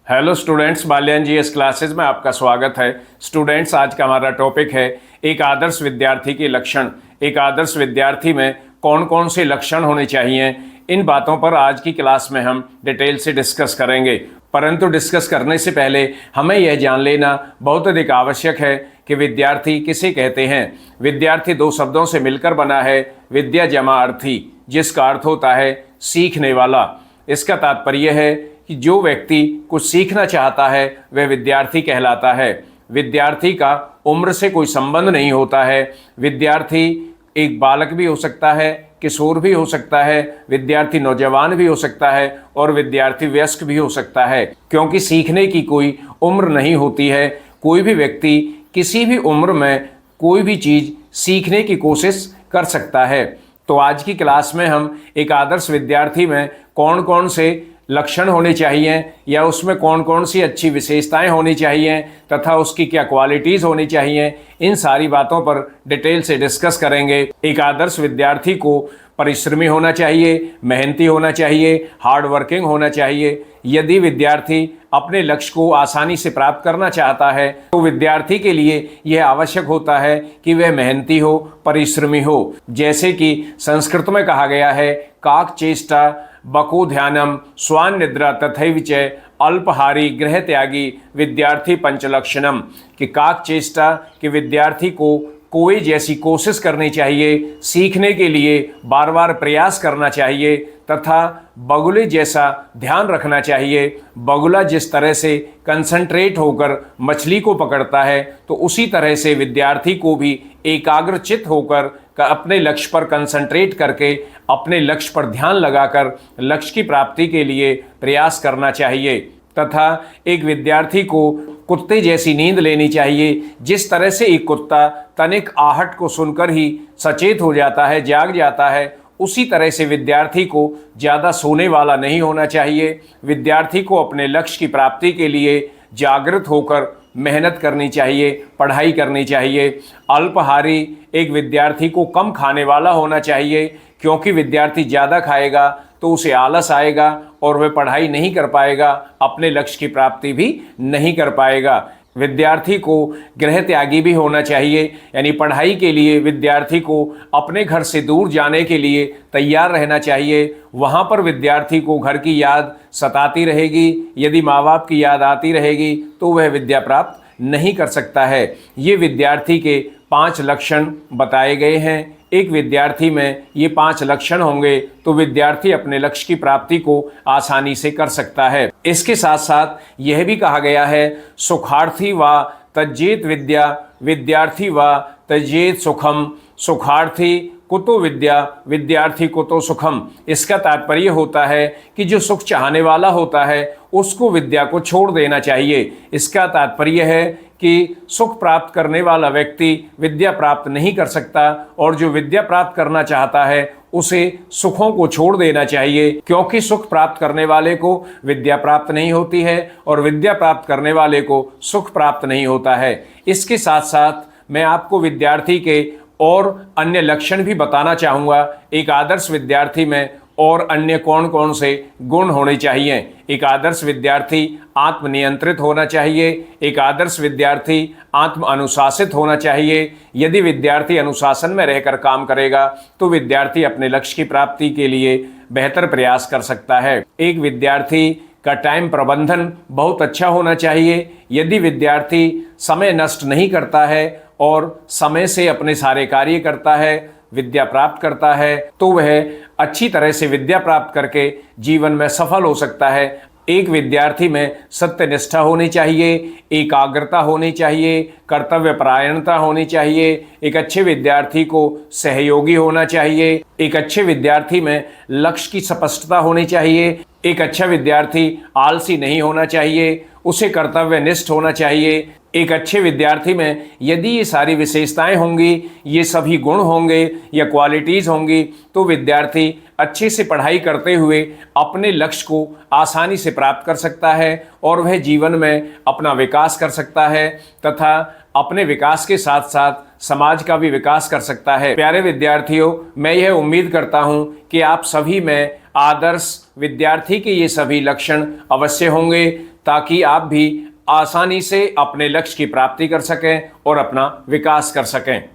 Hello students, Balyan GS classes में आपका स्वागत है। स्टूडेंट्स, आज का हमारा टॉपिक है एक आदर्श विद्यार्थी के लक्षण। एक आदर्श विद्यार्थी में कौन कौन से लक्षण होने चाहिए, इन बातों पर आज की क्लास में हम डिटेल से डिस्कस करेंगे। परंतु डिस्कस करने से पहले हमें यह जान लेना बहुत अधिक आवश्यक है कि विद्यार्थी किसे कहते हैं। विद्यार्थी दो शब्दों से मिलकर बना है, विद्या जमा अर्थी, जिसका अर्थ होता है सीखने वाला। इसका तात्पर्य है कि जो व्यक्ति कुछ सीखना चाहता है वह विद्यार्थी कहलाता है। विद्यार्थी का उम्र से कोई संबंध नहीं होता है। विद्यार्थी एक बालक भी हो सकता है, किशोर भी हो सकता है, विद्यार्थी नौजवान भी हो सकता है और विद्यार्थी वयस्क भी हो सकता है, क्योंकि सीखने की कोई उम्र नहीं होती है। कोई भी व्यक्ति किसी भी उम्र में कोई भी चीज़ सीखने की कोशिश कर सकता है। तो आज की क्लास में हम एक आदर्श विद्यार्थी में कौन कौन से लक्षण होने चाहिए या उसमें कौन कौन सी अच्छी विशेषताएं होनी चाहिए तथा उसकी क्या क्वालिटीज़ होनी चाहिए, इन सारी बातों पर डिटेल से डिस्कस करेंगे। एक आदर्श विद्यार्थी को परिश्रमी होना चाहिए, मेहनती होना चाहिए, हार्ड वर्किंग होना चाहिए। यदि विद्यार्थी अपने लक्ष्य को आसानी से प्राप्त करना चाहता है तो विद्यार्थी के लिए यह आवश्यक होता है कि वह मेहनती हो, परिश्रमी हो। जैसे कि संस्कृत में कहा गया है, काक चेष्टा बको ध्यानम स्वान निद्रा तथैव च अल्पहारी गृह त्यागी विद्यार्थी पंचलक्षणम, कि काक चेष्टा कि विद्यार्थी को कोई जैसी कोशिश करनी चाहिए, सीखने के लिए बार बार प्रयास करना चाहिए तथा बगुले जैसा ध्यान रखना चाहिए। बगुला जिस तरह से कंसंट्रेट होकर मछली को पकड़ता है तो उसी तरह से विद्यार्थी को भी एकाग्रचित्त होकर अपने लक्ष्य पर कंसंट्रेट करके अपने लक्ष्य पर ध्यान लगाकर लक्ष्य की प्राप्ति के लिए प्रयास करना चाहिए। तथा एक विद्यार्थी को कुत्ते जैसी नींद लेनी चाहिए। जिस तरह से एक कुत्ता तनिक आहट को सुनकर ही सचेत हो जाता है, जाग जाता है, उसी तरह से विद्यार्थी को ज़्यादा सोने वाला नहीं होना चाहिए। विद्यार्थी को अपने लक्ष्य की प्राप्ति के लिए जागृत होकर मेहनत करनी चाहिए, पढ़ाई करनी चाहिए। अल्पहारी, एक विद्यार्थी को कम खाने वाला होना चाहिए, क्योंकि विद्यार्थी ज़्यादा खाएगा तो उसे आलस आएगा और वह पढ़ाई नहीं कर पाएगा, अपने लक्ष्य की प्राप्ति भी नहीं कर पाएगा। विद्यार्थी को गृह त्यागी भी होना चाहिए, यानी पढ़ाई के लिए विद्यार्थी को अपने घर से दूर जाने के लिए तैयार रहना चाहिए। वहाँ पर विद्यार्थी को घर की याद सताती रहेगी। यदि माँ बाप की याद आती रहेगी तो वह विद्या प्राप्त नहीं कर सकता है। ये विद्यार्थी के 5 लक्षण बताए गए हैं। एक विद्यार्थी में ये 5 लक्षण होंगे तो विद्यार्थी अपने लक्ष्य की प्राप्ति को आसानी से कर सकता है। इसके साथ साथ यह भी कहा गया है, सुखार्थी व तज्जेत विद्या विद्यार्थी व तज्जेत सुखम, सुखार्थी कुतो विद्या विद्यार्थी कुतो सुखम। इसका तात्पर्य होता है कि जो सुख चाहने वाला होता है उसको विद्या को छोड़ देना चाहिए। इसका तात्पर्य है कि सुख प्राप्त करने वाला व्यक्ति विद्या प्राप्त नहीं कर सकता और जो विद्या प्राप्त करना चाहता है उसे सुखों को छोड़ देना चाहिए, क्योंकि सुख प्राप्त करने वाले को विद्या प्राप्त नहीं होती है और विद्या प्राप्त करने वाले को सुख प्राप्त नहीं होता है। इसके साथ साथ मैं आपको विद्यार्थी के और अन्य लक्षण भी बताना चाहूँगा। एक आदर्श विद्यार्थी में और अन्य कौन कौन से गुण होने चाहिए। एक आदर्श विद्यार्थी आत्मनियंत्रित होना चाहिए। एक आदर्श विद्यार्थी आत्म अनुशासित होना चाहिए। यदि विद्यार्थी अनुशासन में रहकर काम करेगा तो विद्यार्थी अपने लक्ष्य की प्राप्ति के लिए बेहतर प्रयास कर सकता है। एक विद्यार्थी का टाइम प्रबंधन बहुत अच्छा होना चाहिए। यदि विद्यार्थी समय नष्ट नहीं करता है और समय से अपने सारे कार्य करता है, विद्या प्राप्त करता है, तो वह अच्छी तरह से विद्या प्राप्त करके जीवन में सफल हो सकता है। एक विद्यार्थी में सत्यनिष्ठा होनी चाहिए, एकाग्रता होनी चाहिए, कर्तव्य परायणता होनी चाहिए। एक अच्छे विद्यार्थी को सहयोगी होना चाहिए। एक अच्छे विद्यार्थी में लक्ष्य की स्पष्टता होनी चाहिए। एक अच्छा विद्यार्थी आलसी नहीं होना चाहिए, उसे कर्तव्यनिष्ठ होना चाहिए। एक अच्छे विद्यार्थी में यदि ये सारी विशेषताएं होंगी, ये सभी गुण होंगे या क्वालिटीज़ होंगी, तो विद्यार्थी अच्छे से पढ़ाई करते हुए अपने लक्ष्य को आसानी से प्राप्त कर सकता है और वह जीवन में अपना विकास कर सकता है तथा अपने विकास के साथ साथ समाज का भी विकास कर सकता है। प्यारे विद्यार्थियों, मैं यह उम्मीद करता हूँ कि आप सभी में आदर्श विद्यार्थी के ये सभी लक्षण अवश्य होंगे। ताकि आप भी आसानी से अपने लक्ष्य की प्राप्ति कर सकें और अपना विकास कर सकें।